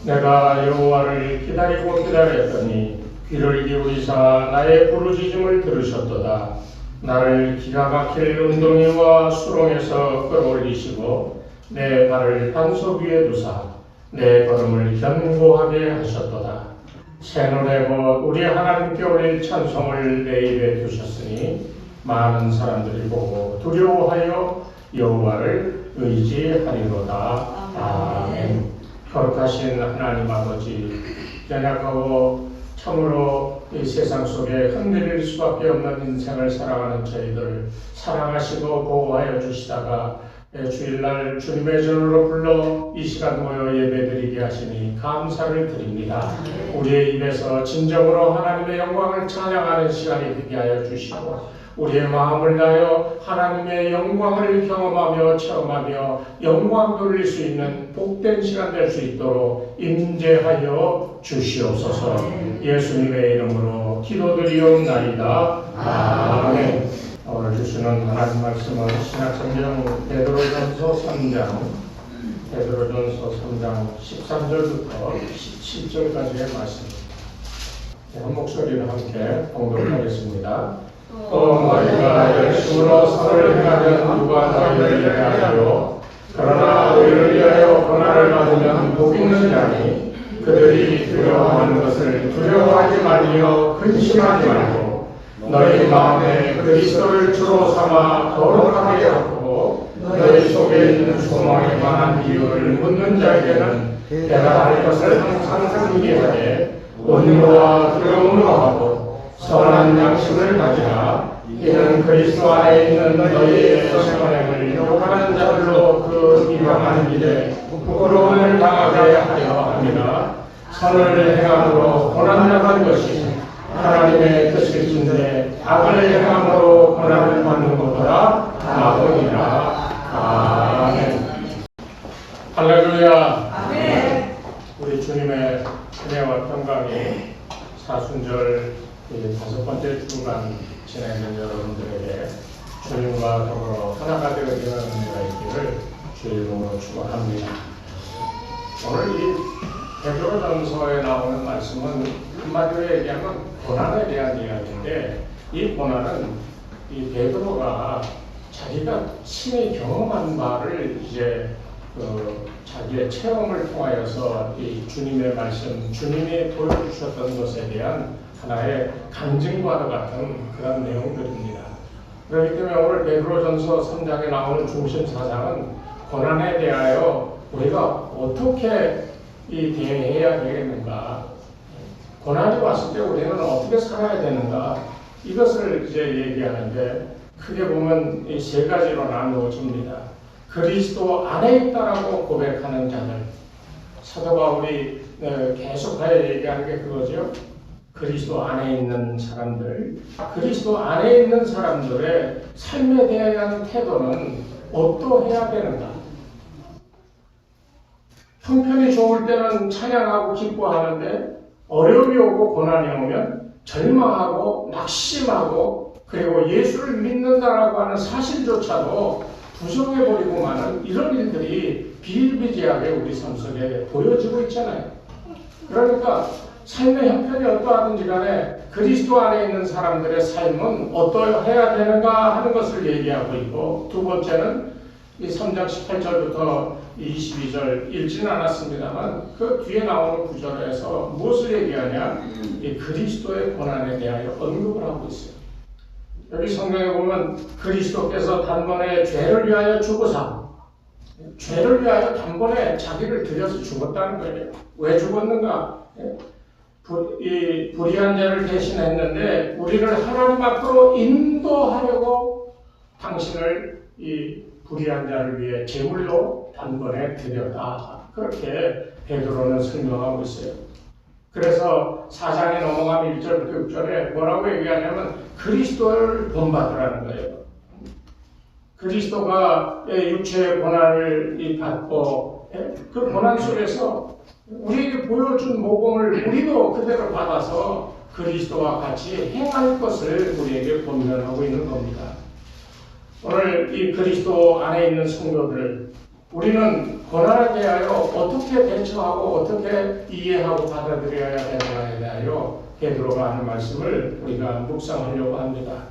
내가 여호와를 기다리고 기다렸더니 귀를 기울이사 나의 부르짖음을 들으셨도다. 나를 기가 막힐 운동이와 수렁에서 끌어올리시고 내 발을 반석 위에 두사 내 걸음을 견고하게 하셨도다. 새노래 곧 우리 하나님께 올릴 찬송을 내 입에 두셨으니 많은 사람들이 보고 두려워하여 여호와를 의지하리로다. 아멘. 거룩하신 하나님 아버지, 연약하고 참으로 이 세상 속에 흔들릴 수밖에 없는 인생을 살아가는 저희들 사랑하시고 보호하여 주시다가 주일날 주님의 전으로 불러 이 시간 모여 예배드리게 하시니 감사를 드립니다. 우리의 입에서 진정으로 하나님의 영광을 찬양하는 시간이 되게 하여 주시고 우리의 마음을 다하여 하나님의 영광을 경험하며 체험하며 영광 돌릴 수 있는 복된 시간 될 수 있도록 임재하여 주시옵소서. 예수님의 이름으로 기도드리옵나이다. 아멘. 오늘 주시는 하나님 말씀은 신약성경 베드로전서 3장 13절부터 17절까지의 말씀입니다. 한 목소리로 함께 봉독하겠습니다. 너희가 열심으로 선을 행하면 누가 너희를 위하여 그러나 너희를 위하여 고난을 받으면 복 있는 자니 그들이 두려워하는 것을 두려워하지 말며 근심하지 말고 너희 마음에 그리스도를 주로 삼아 거룩하게 하고 너희 속에 있는 소망에 관한 이유를 묻는 자에게는 대답할 것을 항상 준비하되 온유와 두려움으로 하고 선한 양심을 가지라. 이는 그리스도 안에 있는 너희의 선행을 욕하는 자들로 그 비방하는 일에 부끄러움을 당하게 하려 함이라. 선을 행함으로 고난당한 것이 하나님의 뜻일진데 악을 행함으로 고난을 받는 것보다 나으니라. 아멘. 할렐루야. 아멘. 우리 주님의 은혜와 평강이 사순절 5번째 주간 지내는 여러분들에게 주님과 더불어 하나가 되어지는 은혜가 있기를 주의 이름으로 축원합니다. 오늘 이 베드로전서에 나오는 말씀은 한마디로 얘기하면 고난에 대한 이야기인데 이 고난은 이 베드로가 자기가 친히 경험한 바를 이제 자기의 체험을 통하여서 이 주님의 말씀, 주님이 보여주셨던 것에 대한 하나의 간증과도 같은 그런 내용들입니다. 그렇기 때문에 오늘 베드로전서 3장에 나오는 중심 사상은 고난에 대하여 우리가 어떻게 대해야 되겠는가, 고난이 왔을 때 우리는 어떻게 살아야 되는가, 이것을 이제 얘기하는데 크게 보면 이 세 가지로 나누어집니다. 그리스도 안에 있다라고 고백하는 자들, 사도 바울이 계속하여 얘기하는 게 그거죠. 그리스도 안에 있는 사람들, 그리스도 안에 있는 사람들의 삶에 대한 태도는 어떠해야 되는가? 형편이 좋을 때는 찬양하고 기뻐하는데 어려움이 오고 고난이 오면 절망하고 낙심하고 그리고 예수를 믿는다라고 하는 사실조차도 부정해버리고 마는 이런 일들이 비일비재하게 우리 삶 속에 보여지고 있잖아요. 그러니까 삶의 형편이 어떠하든지 간에 그리스도 안에 있는 사람들의 삶은 어떠해야 되는가 하는 것을 얘기하고 있고, 두 번째는 이 3장 18절부터 22절 읽지는 않았습니다만 그 뒤에 나오는 구절에서 무엇을 얘기하냐, 이 그리스도의 고난에 대하여 언급을 하고 있어요. 여기 성경에 보면 그리스도께서 단번에 죄를 위하여 죽으사, 죄를 위하여 단번에 자기를 들여서 죽었다는 거예요. 왜 죽었는가? 이 불의한 자를 대신했는데 우리를 하나님 앞으로 인도하려고 당신을 이 불의한 자를 위해 제물로 단번에 드렸다. 그렇게 베드로는 설명하고 있어요. 그래서 4장에 넘어가면 1절부터 6절에 뭐라고 얘기하냐면 그리스도를 본받으라는 거예요. 그리스도가 육체의 고난을 받고 그 고난 속에서 우리에게 보여준 모범을 우리도 그대로 받아서 그리스도와 같이 행할 것을 우리에게 권면하고 있는 겁니다. 오늘 이 그리스도 안에 있는 성도들, 우리는 고난에 대하여 어떻게 대처하고 어떻게 이해하고 받아들여야 되는가에 대하여 베드로가 하는 말씀을 우리가 묵상하려고 합니다.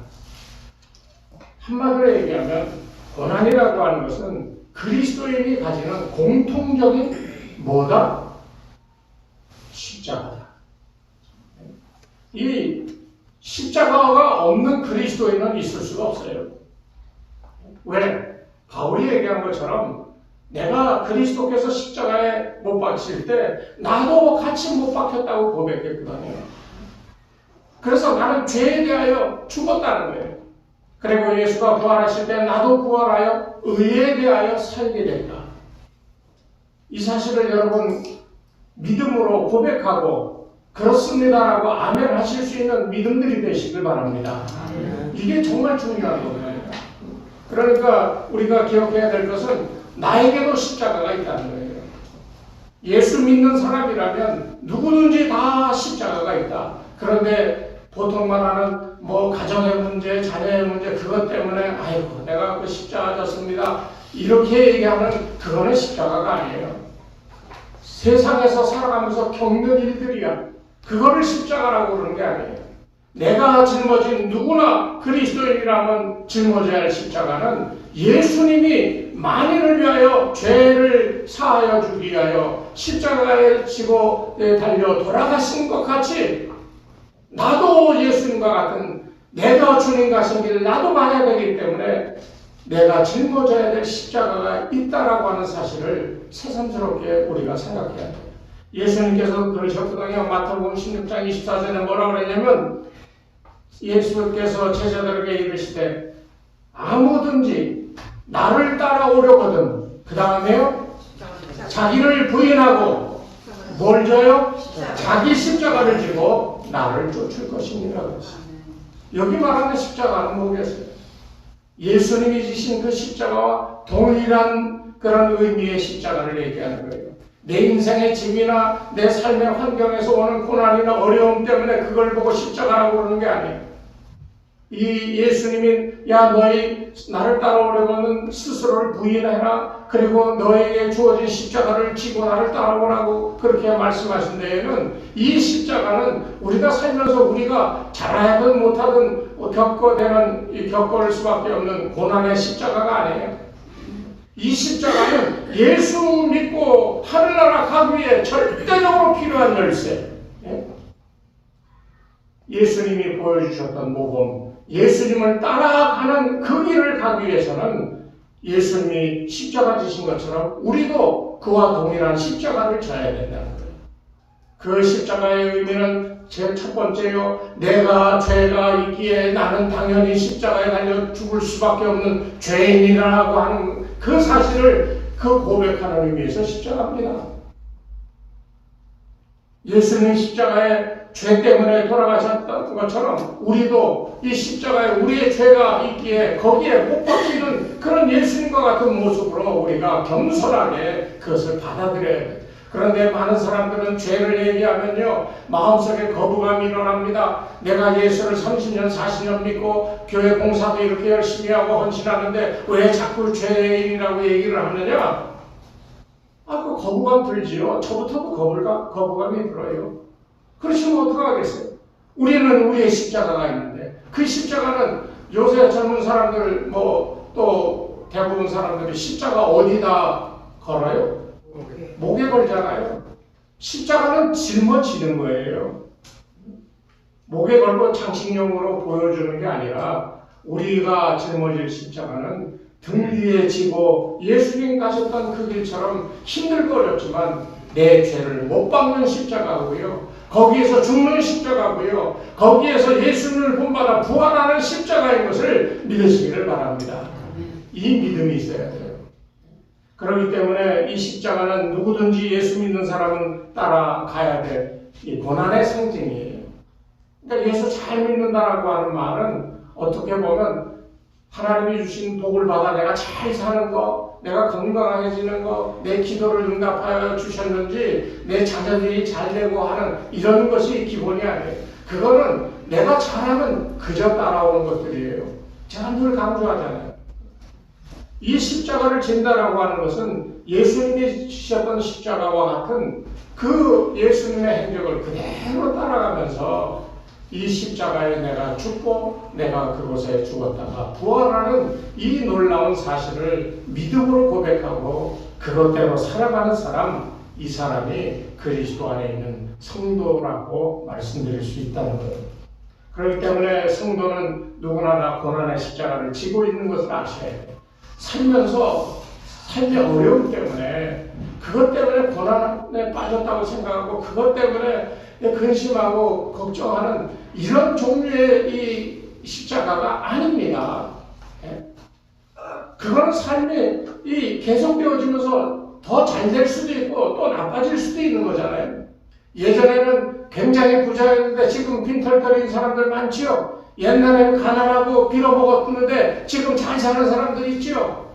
한마디로 얘기하면 고난이라고 하는 것은 그리스도인이 가지는 공통적인 뭐다? 십자가다. 이 십자가가 없는 그리스도인은 있을 수가 없어요. 왜? 바울이 얘기한 것처럼 내가 그리스도께서 십자가에 못 박힐 때 나도 같이 못 박혔다고 고백했거든요. 그래서 나는 죄에 대하여 죽었다는 거예요. 그리고 예수가 부활하실 때 나도 부활하여 의에 대하여 살게 됐다. 이 사실을 여러분 믿음으로 고백하고 그렇습니다라고 아멘 하실 수 있는 믿음들이 되시길 바랍니다. 이게 정말 중요한 거예요. 그러니까 우리가 기억해야 될 것은 나에게도 십자가가 있다는 거예요. 예수 믿는 사람이라면 누구든지 다 십자가가 있다. 그런데 보통 말하는 뭐 가정의 문제, 자녀의 문제 그것 때문에 아이고 내가 그 십자가 졌습니다. 이렇게 얘기하는 그거는 십자가가 아니에요. 세상에서 살아가면서 겪는 일들이야. 그거를 십자가라고 그러는 게 아니에요. 내가 짊어진 누구나 그리스도인이라면 짊어져야 할 십자가는 예수님이 만인을 위하여 죄를 사하여 주기 위하여 십자가에 지고 달려 돌아가신 것 같이 나도 예수님과 같은 내가 주님 가신 길을 나도 가야 되기 때문에 내가 짊어져야 될 십자가가 있다라고 하는 사실을 새삼스럽게 우리가 생각해야 돼요. 예수님께서 그러셨거든요. 마태복음 16장 24절에 뭐라고 그러냐면 예수께서 제자들에게 이르시되 아무든지 나를 따라오려거든 그 다음에요 자기를 부인하고 뭘 져요? 자기 십자가를 지고 나를 쫓을 것입니다. 여기 말하는 십자가는 뭐겠어요? 예수님이 지신 그 십자가와 동일한 그런 의미의 십자가를 얘기하는 거예요. 내 인생의 짐이나 내 삶의 환경에서 오는 고난이나 어려움 때문에 그걸 보고 십자가라고 그러는 게 아니에요. 이 예수님이 야 너희 나를 따라오려면 스스로를 부인해라. 그리고 너에게 주어진 십자가를 지고 나를 따라오라고 그렇게 말씀하신 데에는 이 십자가는 우리가 살면서 우리가 잘하든 못하든 겪을 수밖에 없는 고난의 십자가가 아니에요. 이 십자가는 예수 믿고 하늘나라 가기 위해 절대적으로 필요한 열쇠. 예수님이 보여주셨던 모범, 예수님을 따라가는 그 길을 가기 위해서는 예수님이 십자가 지신 것처럼 우리도 그와 동일한 십자가를 져야 된다는 거예요. 그 십자가의 의미는 제 첫 번째요. 내가 죄가 있기에 나는 당연히 십자가에 달려 죽을 수밖에 없는 죄인이라고 하는 그 사실을 그 고백하는 의미에서 십자가입니다. 예수님 십자가에 죄 때문에 돌아가셨던 것처럼 우리도 이 십자가에 우리의 죄가 있기에 거기에 못 박히는 그런 예수님과 같은 모습으로 우리가 겸손하게 그것을 받아들여야 돼요. 그런데 많은 사람들은 죄를 얘기하면요 마음속에 거부감이 일어납니다. 내가 예수를 30년 40년 믿고 교회 봉사도 이렇게 열심히 하고 헌신하는데 왜 자꾸 죄인이라고 얘기를 하느냐? 그 거부감 들지요. 저부터도 거부감이 들어요. 그러시면 어떡하겠어요? 우리는 우리의 십자가가 있는데 그 십자가는 요새 젊은 사람들 또 대부분 사람들이 십자가 어디다 걸어요? 목에 걸잖아요. 십자가는 짊어지는 거예요. 목에 걸고 장식용으로 보여주는 게 아니라 우리가 짊어질 십자가는 등 위에 지고 예수님 가셨던 그 길처럼 힘들고 어렵지만 내 죄를 못 박는 십자가고요. 거기에서 죽는 십자가고요. 거기에서 예수님을 본받아 부활하는 십자가인 것을 믿으시기를 바랍니다. 이 믿음이 있어야 돼요. 그렇기 때문에 이 십자가는 누구든지 예수 믿는 사람은 따라가야 될 이 고난의 상징이에요. 그러니까 예수 잘 믿는다라고 하는 말은 어떻게 보면 하나님이 주신 복을 받아 내가 잘 사는 거, 내가 건강해지는 거, 내 기도를 응답하여 주셨는지 내 자녀들이 잘 되고 하는 이런 것이 기본이 아니에요. 그거는 내가 잘하면 그저 따라오는 것들이에요. 제가 늘 강조하잖아요. 이 십자가를 진다라고 하는 것은 예수님이 지셨던 십자가와 같은 그 예수님의 행적을 그대로 따라가면서 이 십자가에 내가 죽고 내가 그곳에 죽었다가 부활하는 이 놀라운 사실을 믿음으로 고백하고 그것대로 살아가는 사람, 이 사람이 그리스도 안에 있는 성도라고 말씀드릴 수 있다는 거예요. 그렇기 때문에 성도는 누구나 다 고난의 십자가를 지고 있는 것을 아셔야 돼요. 살면서 삶의 어려움 때문에 그것 때문에 고난에 빠졌다고 생각하고 그것 때문에 근심하고 걱정하는 이런 종류의 이 십자가가 아닙니다. 그건 삶이 계속되어지면서 더 잘 될 수도 있고 또 나빠질 수도 있는 거잖아요. 예전에는 굉장히 부자였는데 지금 빈털터리인 사람들 많지요. 옛날에는 가난하고 빌어먹었는데 지금 잘 사는 사람들 있지요.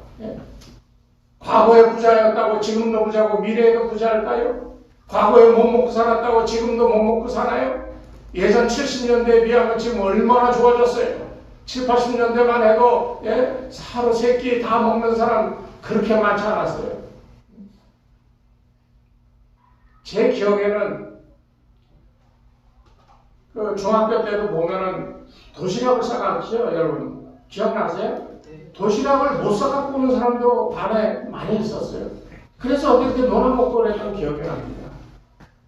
과거에 부자였다고 지금도 부자고 미래에도 부자일까요? 과거에 못 먹고 살았다고 지금도 못 먹고 사나요? 예전 70년대에 비하면 지금 얼마나 좋아졌어요. 7, 80년대만 해도 하루 세 끼 다 먹는 사람 그렇게 많지 않았어요. 제 기억에는 그 중학교 때도 보면은 도시락을 싸갔죠, 여러분. 기억나세요? 도시락을 못 싸갖고 오는 사람도 반에 많이 있었어요. 그래서 어떻게 놀아먹고 그랬던 기억이 납니다.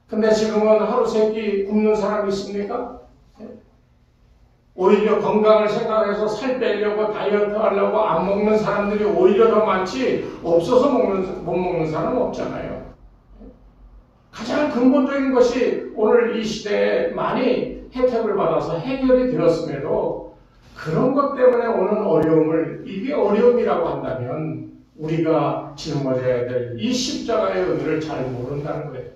근데 지금은 하루 세 끼 굶는 사람이 있습니까? 오히려 건강을 생각해서 살 빼려고 다이어트 하려고 안 먹는 사람들이 오히려 더 많지 없어서 못 먹는 사람은 없잖아요. 가장 근본적인 것이 오늘 이 시대에 많이 혜택을 받아서 해결이 되었음에도 그런 것 때문에 오는 어려움을 이게 어려움이라고 한다면 우리가 짊어져야 될 이 십자가의 의미를 잘 모른다는 거예요.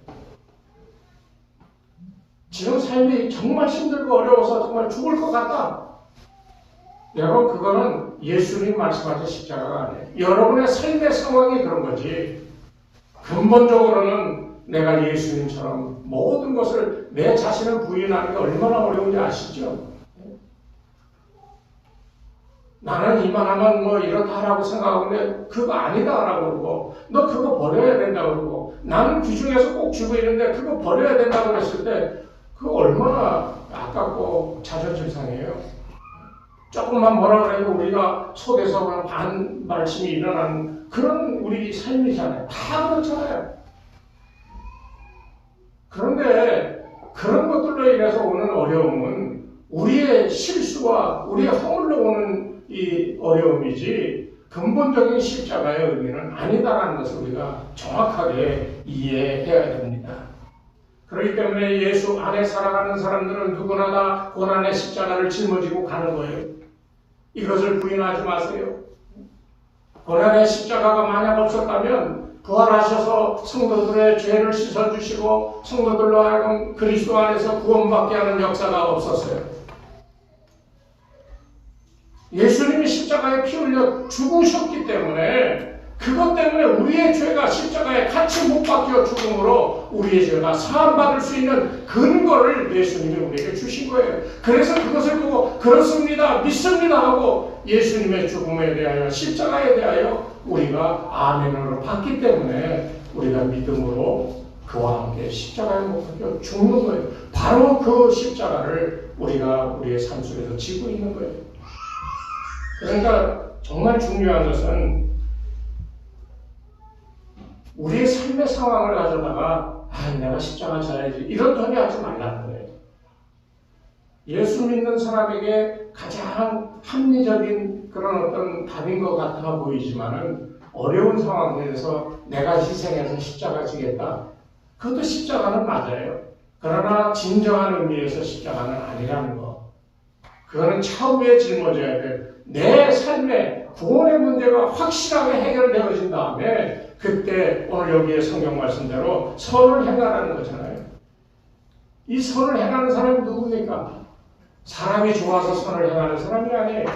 지금 삶이 정말 힘들고 어려워서 정말 죽을 것 같다. 여러분 그거는 예수님 말씀하신 십자가가 아니에요. 여러분의 삶의 상황이 그런 거지. 근본적으로는 내가 예수님처럼 모든 것을 내 자신을 부인하는 게 얼마나 어려운지 아시죠? 나는 이만하면 뭐 이렇다 하라고 생각하는데 그거 아니다라고 그러고 너 그거 버려야 된다고 그러고 나는 귀중해서 꼭 쥐고 있는데 그거 버려야 된다고 그랬을 때 그거 얼마나 아깝고 자존심 상해요. 조금만 뭐라 그래도 우리가 속에서 그냥 반발심이 일어나는 그런 우리 삶이잖아요. 다 그렇잖아요. 그런데 그런 것들로 인해서 오는 어려움은 우리의 실수와 우리의 허물로 오는 이 어려움이지 근본적인 십자가의 의미는 아니다라는 것을 우리가 정확하게 이해해야 됩니다. 그렇기 때문에 예수 안에 살아가는 사람들은 누구나 다 고난의 십자가를 짊어지고 가는 거예요. 이것을 부인하지 마세요. 고난의 십자가가 만약 없었다면 부활하셔서 성도들의 죄를 씻어주시고 성도들로 하여금 그리스도 안에서 구원받게 하는 역사가 없었어요. 예수님이 십자가에 피 흘려 죽으셨기 때문에 그것 때문에 우리의 죄가 십자가에 같이 못 박혀 죽음으로 우리의 죄가 사함받을 수 있는 근거를 예수님이 우리에게 주신 거예요. 그래서 그것을 보고 그렇습니다, 믿습니다 하고 예수님의 죽음에 대하여 십자가에 대하여 우리가 아멘으로 받기 때문에 우리가 믿음으로 그와 함께 십자가에 못 박혀 죽는 거예요. 바로 그 십자가를 우리가 우리의 삶 속에서 지고 있는 거예요. 그러니까 정말 중요한 것은 우리의 삶의 상황을 가져다가 내가 십자가 져야지 이런 소리 하지 말라는 거예요. 예수 믿는 사람에게 가장 합리적인 그런 어떤 답인 것 같아 보이지만은 어려운 상황에서 내가 희생해서 십자가 지겠다. 그것도 십자가는 맞아요. 그러나 진정한 의미에서 십자가는 아니라는 거. 그거는 차후에 짊어져야 될 내 삶의 구원의 문제가 확실하게 해결되어진 다음에 그때 오늘 여기에 성경 말씀대로 선을 행하라는 거잖아요. 이 선을 행하는 사람이 누굽니까? 사람이 좋아서 선을 행하는 사람이 아니에요.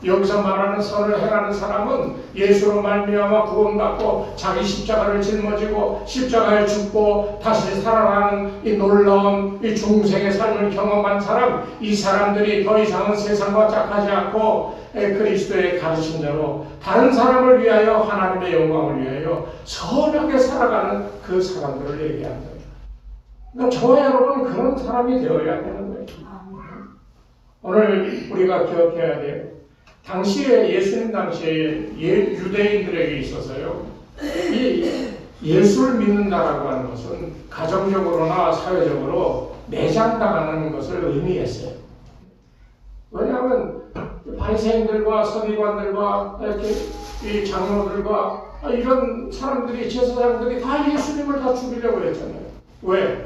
여기서 말하는 선을 행하는 사람은 예수로 말미암아 구원받고 자기 십자가를 짊어지고 십자가에 죽고 다시 살아나는 이 놀라운 이 중생의 삶을 경험한 사람, 이 사람들이 더 이상은 세상과 짝하지 않고 그리스도의 가르침대로 다른 사람을 위하여 하나님의 영광을 위하여 선하게 살아가는 그 사람들을 얘기하는 거예요. 그러니까 저와 여러분은 그런 사람이 되어야 되는 거예요. 오늘 우리가 기억해야 돼요. 당시에 예수님 당시에 유대인들에게 있어서요, 이 예수를 믿는다라고 하는 것은 가정적으로나 사회적으로 매장당하는 것을 의미했어요. 왜냐하면 바리새인들과 서기관들과 이렇게 이 장로들과 이런 사람들이 제사장들이 다 예수님을 다 죽이려고 했잖아요. 왜?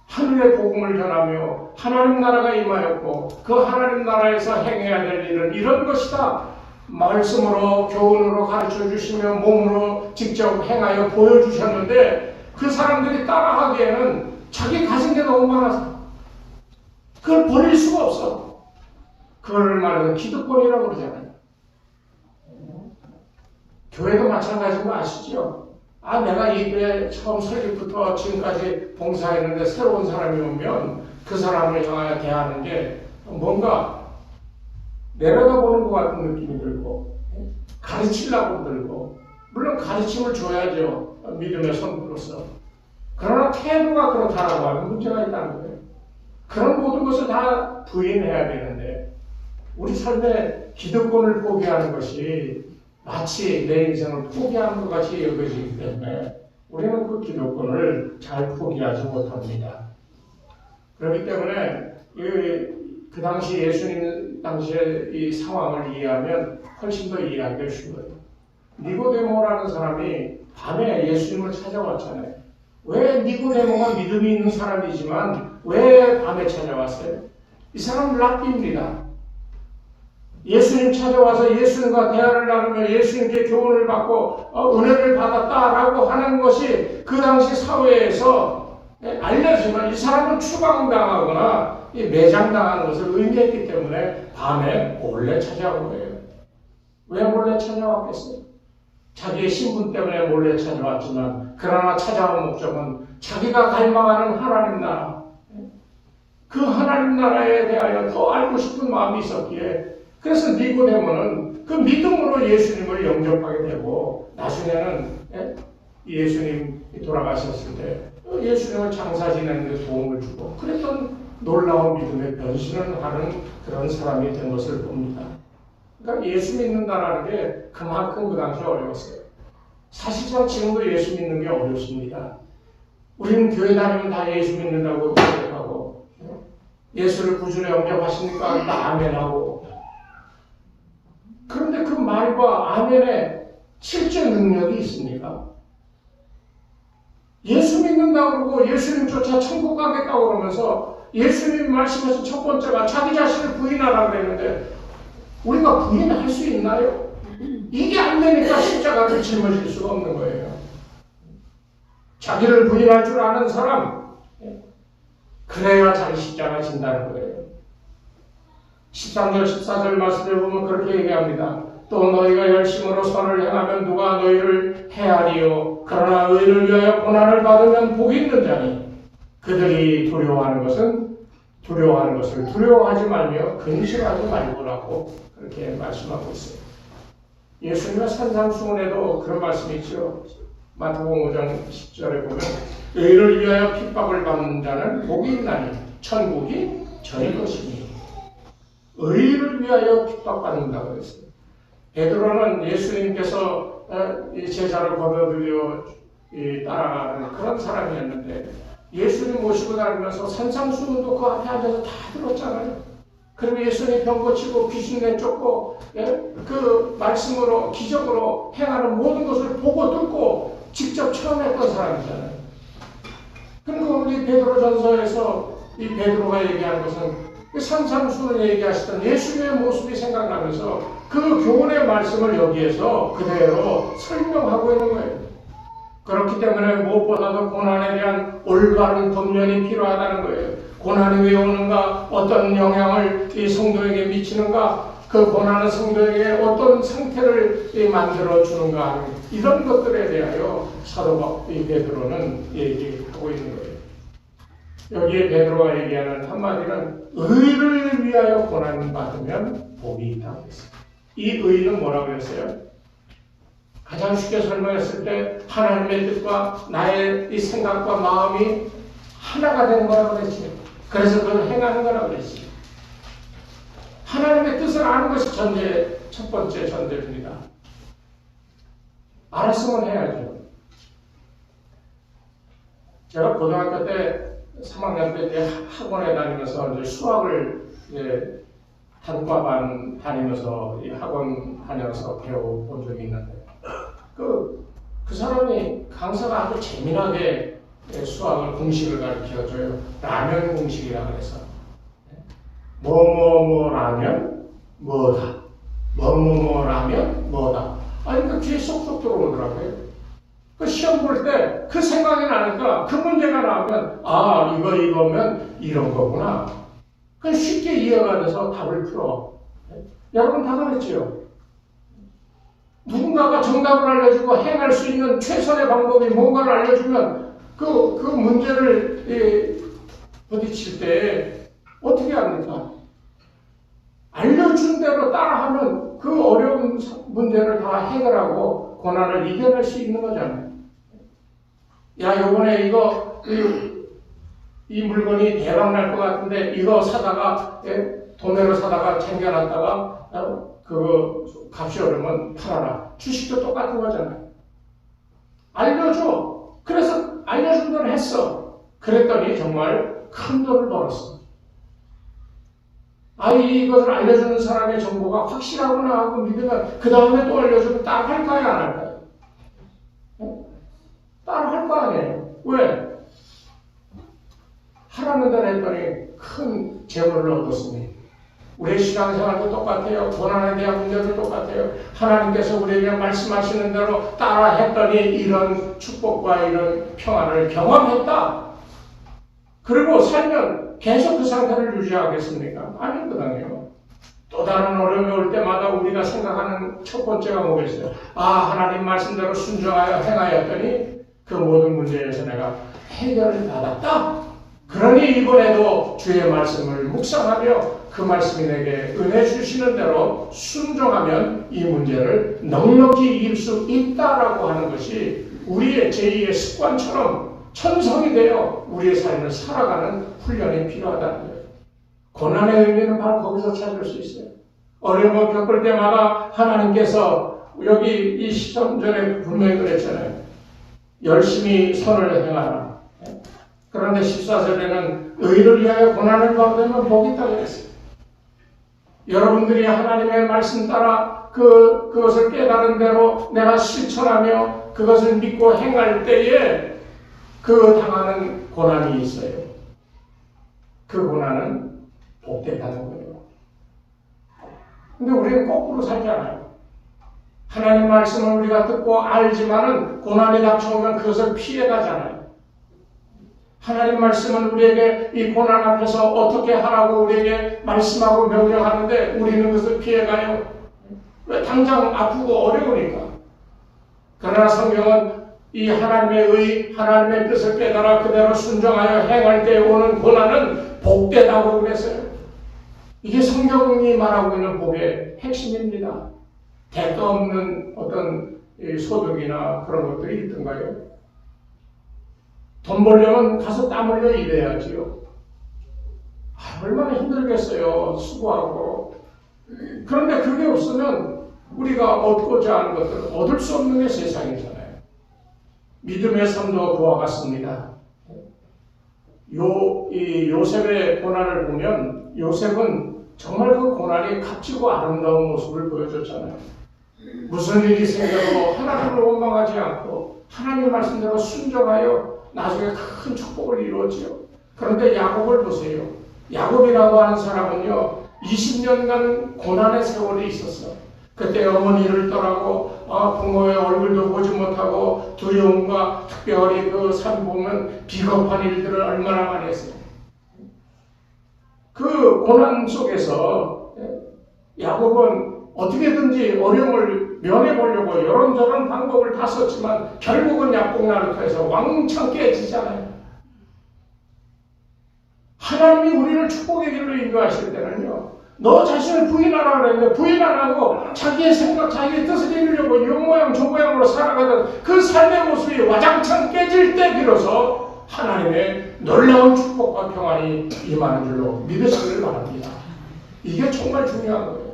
하늘의 복음을 전하며 하나님 나라가 임하였고 그 하나님 나라에서 행해야 될 일은 이런 것이다. 말씀으로 교훈으로 가르쳐 주시며 몸으로 직접 행하여 보여주셨는데 그 사람들이 따라하기에는 자기 가진 게 너무 많아서 그걸 버릴 수가 없어. 그걸 말해서 기득권이라고 그러잖아요. 교회도 마찬가지인 거 아시죠? 내가 이 교회 처음 설립부터 지금까지 봉사했는데 새로운 사람이 오면 그 사람을 향하여 대하는 게 뭔가 내려다보는 것 같은 느낌이 들고 가르치려고 들고, 물론 가르침을 줘야죠. 믿음의 선구로서. 그러나 태도가 그렇다라고 하면 문제가 있다는 거예요. 그런 모든 것을 다 부인해야 되는데 우리 삶에 기득권을 포기하는 것이 마치 내 인생을 포기하는 것 같이 여겨지기 때문에 우리는 그 기득권을 잘 포기하지 못합니다. 그렇기 때문에 그 당시 예수님 당시의 이 상황을 이해하면 훨씬 더 이해하기가 쉬워요. 니고데모라는 사람이 밤에 예수님을 찾아왔잖아요. 왜 니고데모가 믿음이 있는 사람이지만 왜 밤에 찾아왔어요? 이 사람은 랍비입니다. 예수님 찾아와서 예수님과 대화를 나누며 예수님께 교훈을 받고 은혜를 받았다라고 하는 것이 그 당시 사회에서 알려지면 이 사람은 추방당하거나 매장당하는 것을 의미했기 때문에 밤에 몰래 찾아온 거예요. 왜 몰래 찾아왔겠어요? 자기의 신분 때문에 몰래 찾아왔지만 그러나 찾아온 목적은 자기가 갈망하는 하나님 나라, 그 하나님 나라에 대하여 더 알고 싶은 마음이 있었기에, 그래서 니고데모는 그 믿음으로 예수님을 영접하게 되고 나중에는 예수님 돌아가셨을 때 예수님을 장사 지내는 데 도움을 주고 그랬던 놀라운 믿음의 변신을 하는 그런 사람이 된 것을 봅니다. 그러니까 예수 믿는다라는 게 그만큼 그 당시에 어려웠어요. 사실상 지금도 예수 믿는 게 어렵습니다. 우리는 교회 다니면 다 예수 믿는다고 고백하고 예수를 구주로 영접하십니까? 다 아멘하고. 그런데 그 말과 아멘에 실제 능력이 있습니까? 예수 믿는다고 그러고 예수님 쫓아 천국 가겠다고 그러면서 예수님 말씀에서 첫 번째가 자기 자신을 부인하라고 그랬는데 우리가 부인할 수 있나요? 이게 안 되니까 십자가를 짊어질 수가 없는 거예요. 자기를 부인할 줄 아는 사람, 그래야 자기 십자가 진다는 거예요. 13절 14절 말씀을 보면 그렇게 얘기합니다. 또 너희가 열심으로 선을 행하면 누가 너희를 해하리요. 그러나 의를 위하여 고난을 받으면 복이 있는 자니 그들이 두려워하는 것을 두려워하지 말며 근심하지 말고라고 그렇게 말씀하고 있어요. 예수님의 산상수훈에도 그런 말씀이 있죠. 마태복음 5장 10절에 보면 의를 위하여 핍박을 받는 자는 복이 있나니 천국이 저희 것이니. 의를 위하여 핍박받는다고 했어요. 베드로는 예수님께서 제자를 거둬들여 따라가는 그런 사람이었는데 예수님 모시고 다니면서 산상수훈도 그 앞에 앉아서 다 들었잖아요. 그리고 예수님이 병 고치고 귀신 내쫓고 그 말씀으로 기적으로 행하는 모든 것을 보고 듣고 직접 체험했던 사람이잖아요. 그러니까 우리 베드로전서에서 이 베드로가 얘기하는 것은 산상수훈을 얘기하시던 예수님의 모습이 생각나면서 그 교훈의 말씀을 여기에서 그대로 설명하고 있는 거예요. 그렇기 때문에 무엇보다도 고난에 대한 올바른 권면이 필요하다는 거예요. 고난이 왜 오는가, 어떤 영향을 이 성도에게 미치는가, 그 고난은 성도에게 어떤 상태를 만들어 주는가 하는 이런 것들에 대하여 사도 베드로는 얘기하고 있는 거예요. 여기에 베드로가 얘기하는 한마디는 의를 위하여 고난 받으면 복이 있다고 했어요. 이 의는 뭐라고 그랬어요? 가장 쉽게 설명했을 때 하나님의 뜻과 나의 이 생각과 마음이 하나가 된 거라고 그랬지. 그래서 그걸 행하는 거라고 그랬지. 하나님의 뜻을 아는 것이 첫 번째 전제입니다. 알았으면 해야죠. 제가 고등학교 때 3학년 때 이제 학원에 다니면서 이제 수학을 이제 단과반 다니면서 이 학원 다녀서 배워본 적이 있는데 그 사람이 강사가 아주 재미나게 수학을 공식을 가르쳐줘요. 라면 공식이라고 해서 뭐뭐뭐라면 뭐다. 뭐뭐뭐라면 뭐다. 아니 그 귀에 쏙쏙 들어오더라고요. 그 시험 볼 때 그 생각이 나니까 그 문제가 나오면 아 이거면 이런 거구나. 그 쉽게 이해가 돼서 답을 풀어. 여러분 다 그랬지요? 누군가가 정답을 알려주고 행할 수 있는 최선의 방법이 뭔가를 알려주면 그 문제를 부딪힐 때 어떻게 합니까? 알려준 대로 따라하면 그 어려운 문제를 다 해결하고 고난을 이겨낼 수 있는 거잖아요. 야, 요번에 이 물건이 대박 날 것 같은데 이거 사다가 도매로 사다가 챙겨놨다가 그거 값이 오르면 팔아라. 주식도 똑같은 거잖아요. 알려줘. 그래서 알려준 대로 했어. 그랬더니 정말 큰 돈을 벌었어. 이것을 알려주는 사람의 정보가 확실하구나 하고 믿으면 그 다음에 또 알려주면 따라할까요? 안 할까요? 따라할 거 아니에요. 왜? 하라는 대로 했더니 큰 재물을 얻었으니 우리의 신앙생활도 똑같아요. 고난에 대한 문제도 똑같아요. 하나님께서 우리에게 말씀하시는 대로 따라 했더니 이런 축복과 이런 평안을 경험했다. 그리고 살면 계속 그 상태를 유지하겠습니까? 아니거든요. 또 다른 어려움이 올 때마다 우리가 생각하는 첫 번째가 뭐겠어요? 하나님 말씀대로 순종하여 행하였더니 그 모든 문제에서 내가 해결을 받았다. 그러니 이번에도 주의 말씀을 묵상하며 그 말씀이 내게 은혜 주시는 대로 순종하면 이 문제를 넉넉히 이길 수 있다라고 하는 것이 우리의 제2의 습관처럼 천성이 되어 우리의 삶을 살아가는 훈련이 필요하다는 거예요. 고난의 의미는 바로 거기서 찾을 수 있어요. 어려움을 겪을 때마다 하나님께서 여기 이 시점 전에 분명히 그랬잖아요. 열심히 선을 행하라. 그런데 14절에는 의를 위하여 고난을 받으면 복이 있다고 했어요. 여러분들이 하나님의 말씀 따라 그것을 깨달은 대로 내가 실천하며 그것을 믿고 행할 때에 그 당하는 고난이 있어요. 그 고난은 복되다는 거예요. 근데 우리는 거꾸로 살잖아요. 하나님 말씀을 우리가 듣고 알지만은 고난이 닥쳐오면 그것을 피해가잖아요. 하나님 말씀은 우리에게 이 고난 앞에서 어떻게 하라고 우리에게 말씀하고 명령하는데 우리는 그것을 피해가요. 왜? 당장 아프고 어려우니까. 그러나 성경은 이 하나님의 하나님의 뜻을 깨달아 그대로 순종하여 행할 때 오는 고난은 복되다고 그랬어요. 이게 성경이 말하고 있는 복의 핵심입니다. 대가 없는 어떤 소득이나 그런 것들이 있던가요? 돈 벌려면 가서 땀 흘려 일해야지요. 얼마나 힘들겠어요. 수고하고. 그런데 그게 없으면 우리가 얻고자 하는 것들을 얻을 수 없는 게 세상이잖아요. 믿음의 삶도 그와 같습니다. 요셉의 고난을 보면 요셉은 정말 그 고난이 값지고 아름다운 모습을 보여줬잖아요. 무슨 일이 생겨도 하나님을 원망하지 않고 하나님 말씀대로 순종하여 나중에 큰 축복을 이루었지요. 그런데 야곱을 보세요. 야곱이라고 하는 사람은요 20년간 고난의 세월이 있었어. 그때 어머니를 떠나고 부모의 얼굴도 보지 못하고 두려움과 특별히 그 삶 보면 비겁한 일들을 얼마나 많이 했어요. 그 고난 속에서 야곱은 어떻게든지 어려움을 면해보려고 이런저런 방법을 다 썼지만 결국은 약복나루터에서 왕창 깨지잖아요. 하나님이 우리를 축복의 길로 인도하실 때는요, 너 자신을 부인하라고 그랬는데 부인 안 하고 자기의 생각, 자기의 뜻을 이루려고 이 모양 저 모양으로 살아가던 그 삶의 모습이 와장창 깨질 때 비로소 하나님의 놀라운 축복과 평안이 임하는 줄로 믿으시길 바랍니다. 이게 정말 중요한 거예요.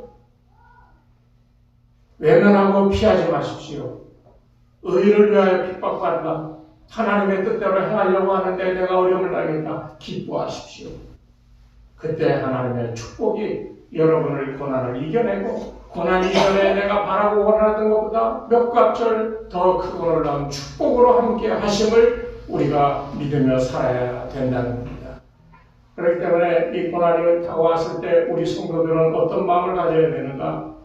외면하고 피하지 마십시오. 의를 위하여 핍박받는다. 하나님의 뜻대로 행하려고 하는데 내가 어려움을 당했다. 기뻐하십시오. 그때 하나님의 축복이 여러분을 고난을 이겨내고 고난 이전에 내가 바라고 원하던 것보다 몇 갑절 더 크고 놀라운 축복으로 함께 하심을 우리가 믿으며 살아야 된다는 겁니다. 그렇기 때문에 이 고난이 다가왔을 때 우리 성도들은 어떤 마음을 가져야 되는가?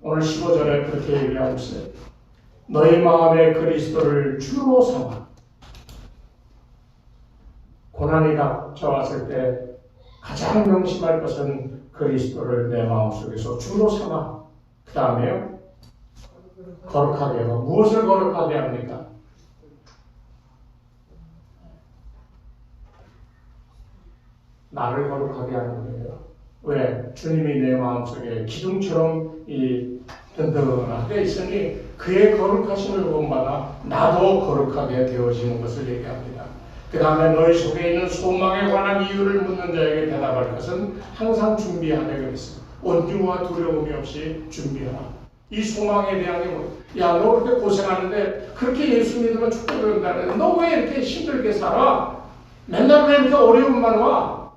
오늘 15절에 그렇게 얘기하고 있어요. 너희 마음에 그리스도를 주로 삼아. 고난이 닥쳐왔을 때 가장 명심할 것은 그리스도를 내 마음속에서 주로 삼아. 그 다음에요, 거룩하게 해요. 무엇을 거룩하게 합니까? 나를 거룩하게 하는 거예요. 왜? 주님이 내 마음속에 기둥처럼 든든하게 있으니 그의 거룩하심을 본받아 나도 거룩하게 되어지는 것을 얘기합니다. 그 다음에 너희 속에 있는 소망에 관한 이유를 묻는 자에게 대답할 것은 항상 준비하되 그랬어. 온유와 두려움이 없이 준비하라. 이 소망에 대한 게 뭐, 야, 너 그렇게 고생하는데 그렇게 예수 믿으면 축복된다는데 너 왜 이렇게 힘들게 살아? 맨날 왜 이렇게 어려움만 와?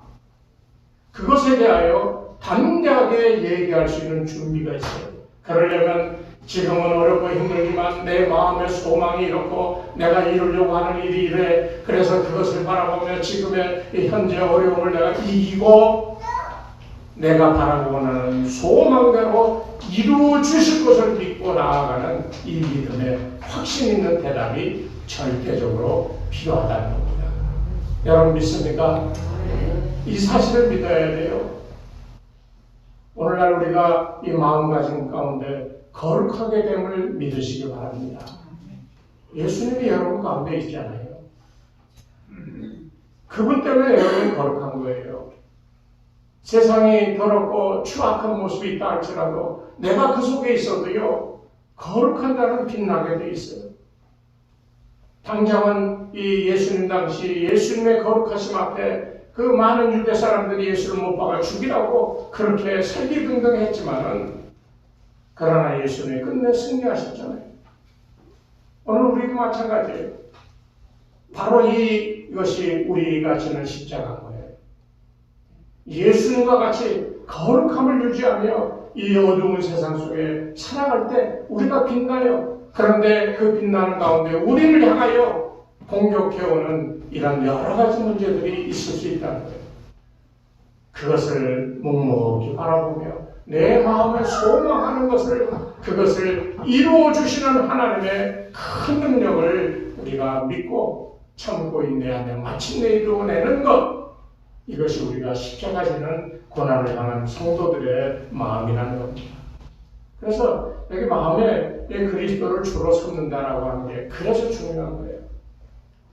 그것에 대하여 담대하게 얘기할 수 있는 준비가 있어요. 그러려면 지금은 어렵고 힘들지만 내 마음의 소망이 이렇고 내가 이루려고 하는 일이 이래. 그래서 그것을 바라보며 지금의 현재 어려움을 내가 이기고 내가 바라고 원하는 소망대로 이루어 주실 것을 믿고 나아가는 이 믿음의 확신 있는 대답이 절대적으로 필요하다는 겁니다. 여러분 믿습니까? 이 사실을 믿어야 돼요. 오늘날 우리가 이 마음가짐 가운데 거룩하게 됨을 믿으시기 바랍니다. 예수님이 여러분 가운데 있잖아요. 그분 때문에 여러분이 거룩한 거예요. 세상이 더럽고 추악한 모습이 있다 할지라도 내가 그 속에 있어도요, 거룩한 자는 빛나게 돼 있어요. 당장은 이 예수님 당시 예수님의 거룩하심 앞에 그 많은 유대 사람들이 예수를 못 박아 죽이라고 그렇게 설기등등 했지만은 그러나 예수님이 끝내 승리하셨잖아요. 오늘 우리도 마찬가지예요. 바로 이것이 우리가 지는 십자가인 거예요. 예수님과 같이 거룩함을 유지하며 이 어두운 세상 속에 살아갈 때 우리가 빛나요. 그런데 그 빛나는 가운데 우리를 향하여 공격해오는 이런 여러 가지 문제들이 있을 수 있다는 거예요. 그것을 묵묵히 바라보며 내 마음에 소망하는 것을 그것을 이루어 주시는 하나님의 큰 능력을 우리가 믿고 참고 인내하며 마침내 이루어내는 것, 이것이 우리가 십자가 지는 고난을 향한 성도들의 마음이라는 겁니다. 그래서 여기 마음에 그리스도를 주로 삼는다라고 하는 게 그래서 중요한 거예요.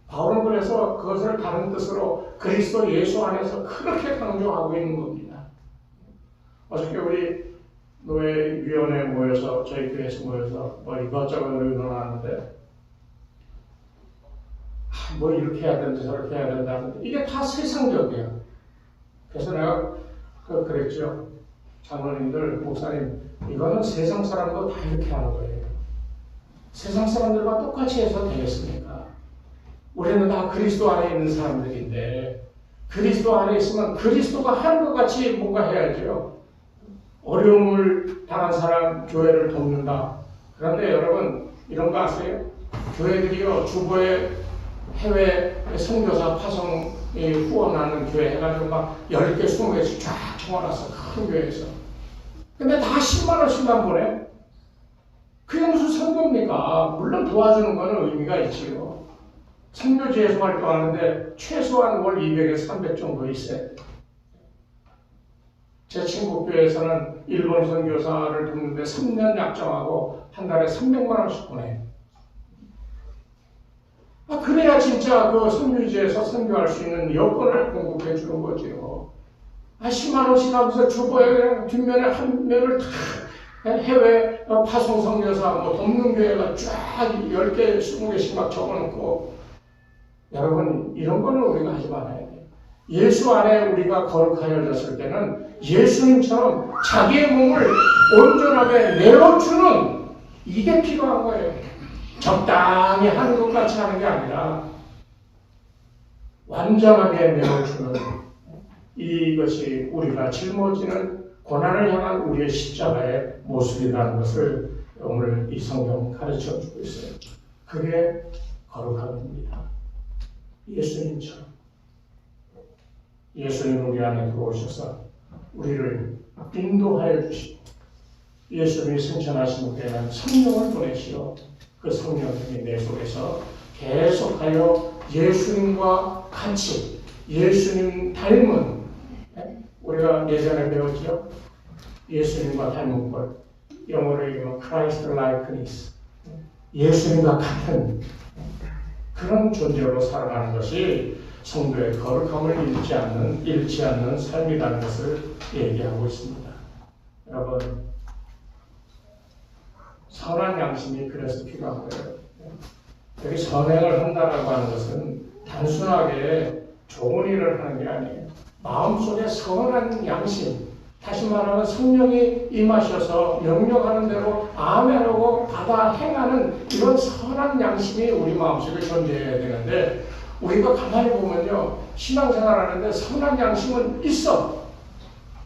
바울은 그래서 그것을 다른 뜻으로 그리스도 예수 안에서 그렇게 강조하고 있는 겁니다. 어저께 우리 노예위원회 모여서 저희 교회에서 모여서 뭐 이것저것 의논하는데 뭐 이렇게 해야 되는지 저렇게 해야 된다는데 이게 다 세상적이에요. 그래서 내가 그랬죠. 장로님들, 목사님, 이거는 세상 사람도 다 이렇게 하는 거예요. 세상 사람들과 똑같이 해서 되겠습니까? 우리는 다 그리스도 안에 있는 사람들인데 그리스도 안에 있으면 그리스도가 하는 것 같이 뭔가 해야죠. 어려움을 당한 사람 교회를 돕는다. 그런데 여러분 이런 거 아세요? 교회들이요, 주보에 해외 선교사 파송 후원하는 교회 해가지고 막 10개, 20개씩 쫙 적어놨어. 큰 교회에서. 근데 다 10만 원씩만 보내? 그게 무슨 선교입니까? 물론 도와주는 거는 의미가 있지요. 선교지에서 활동하는데 최소한 월 200에서 300 정도 있어요. 제 친구 교회에서는 일본 선교사를 돕는데 3년 약정하고 한 달에 300만 원씩 보내요. 그래야 진짜 그 선교지에서 선교할 수 있는 여건을 공급해 주는 거지요. 10만 원씩 하면서 주보에 그냥 뒷면에 한 면을 다 해외 파송 선교사 돕는 교회가 쫙 10개, 20개씩 막 적어놓고, 여러분 이런 거는 우리가 하지 말아야 돼요. 예수 안에 우리가 거룩하여졌을 때는 예수님처럼 자기의 몸을 온전하게 내어주는, 이게 필요한 거예요. 적당히 하는 것 같이 하는 게 아니라 완전하게 내어주는, 이것이 우리가 짊어지는 고난을 향한 우리의 십자가의 모습이라는 것을 오늘 이 성경 가르쳐 주고 있어요. 그게 거룩함입니다. 예수님처럼. 예수님 우리 안에 들어오셔서 우리를 인도하여 주시고, 예수님이 승천하신 때에는 성령을 보내시어 그 성령님이 내 속에서 계속하여 예수님과 같이, 예수님 닮은, 우리가 예전에 배웠죠? 예수님과 닮은 것, 영어로 얘기하면 Christ likeness, 예수님과 같은 그런 존재로 살아가는 것이 성도의 거룩함을 잃지 않는 삶이라는 것을 얘기하고 있습니다. 여러분, 선한 양심이 그래서 필요한 거예요. 여기 선행을 한다라고 하는 것은 단순하게 좋은 일을 하는 게 아니에요. 마음속에 선한 양심, 다시 말하면 성령이 임하셔서 명령하는 대로 아멘하고 받아 행하는 이런 선한 양심이 우리 마음속에 존재해야 되는데, 우리가 가만히 보면요, 신앙생활 하는데 선한 양심은 있어.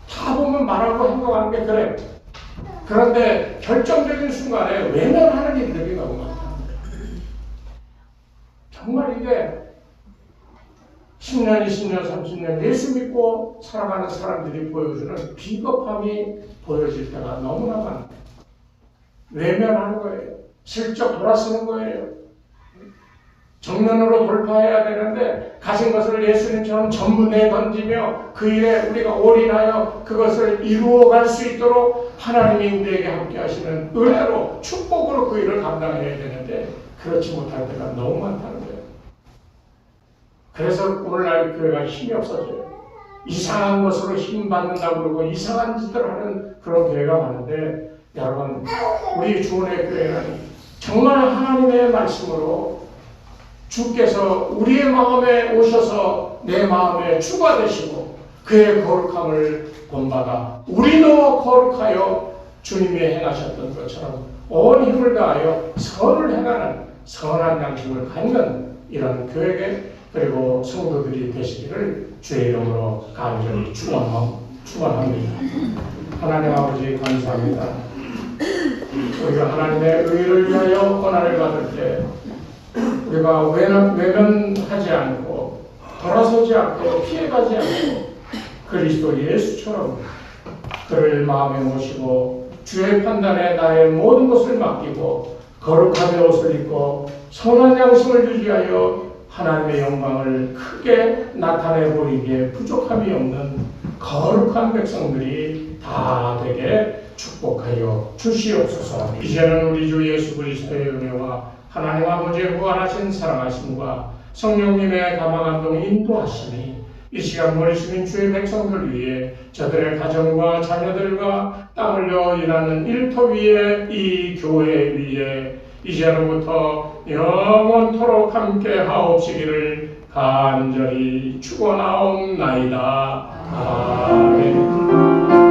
다 보면 말하고 행동하는 게 그래. 그런데 결정적인 순간에 외면하는 일들이 너무 많다. 정말 이게 10년, 20년, 30년 예수 믿고 살아가는 사람들이 보여주는 비겁함이 보여질 때가 너무나 많아요. 외면하는 거예요. 슬쩍 돌아서는 거예요. 정면으로 돌파해야 되는데 가진 것을 예수님처럼 전부 내던지며 그 일에 우리가 올인하여 그것을 이루어갈 수 있도록 하나님이 우리에게 함께 하시는 은혜로, 축복으로 그 일을 감당해야 되는데 그렇지 못할 때가 너무 많다는 거예요. 그래서 오늘날 교회가 힘이 없어져요. 이상한 것으로 힘 받는다고 그러고 이상한 짓을 하는 그런 교회가 많은데, 여러분, 우리 주원의 교회는 정말 하나님의 말씀으로 주께서 우리의 마음에 오셔서 내 마음에 주가 되시고 그의 거룩함을 본받아 우리도 거룩하여 주님이 행하셨던 것처럼 온 힘을 다하여 선을 행하는 선한 양심을 갖는 이런 교회에, 그리고 성도들이 되시기를 주의 이름으로 간절히 축원합니다. 하나님 아버지 감사합니다. 우리가 하나님의 의를 위하여 고난을 받을 때 우리가 외면하지 않고 돌아서지 않고 피해가지 않고 그리스도 예수처럼 그를 마음에 모시고 주의 판단에 나의 모든 것을 맡기고 거룩함의 옷을 입고 선한 양심을 유지하여 하나님의 영광을 크게 나타내 보이기에 부족함이 없는 거룩한 백성들이 다 되게 축복하여 주시옵소서. 이제는 우리 주 예수 그리스도의 은혜와 하나님 아버지의 무한하신 사랑하심과 성령님의 감화감동 인도하심이 이 시간 머리 숙인 주의 백성들 위해, 저들의 가정과 자녀들과 땀 흘려 일하는 일터 위에, 이 교회 위에 이제로부터 영원토록 함께 하옵시기를 간절히 축원하옵나이다. 아멘.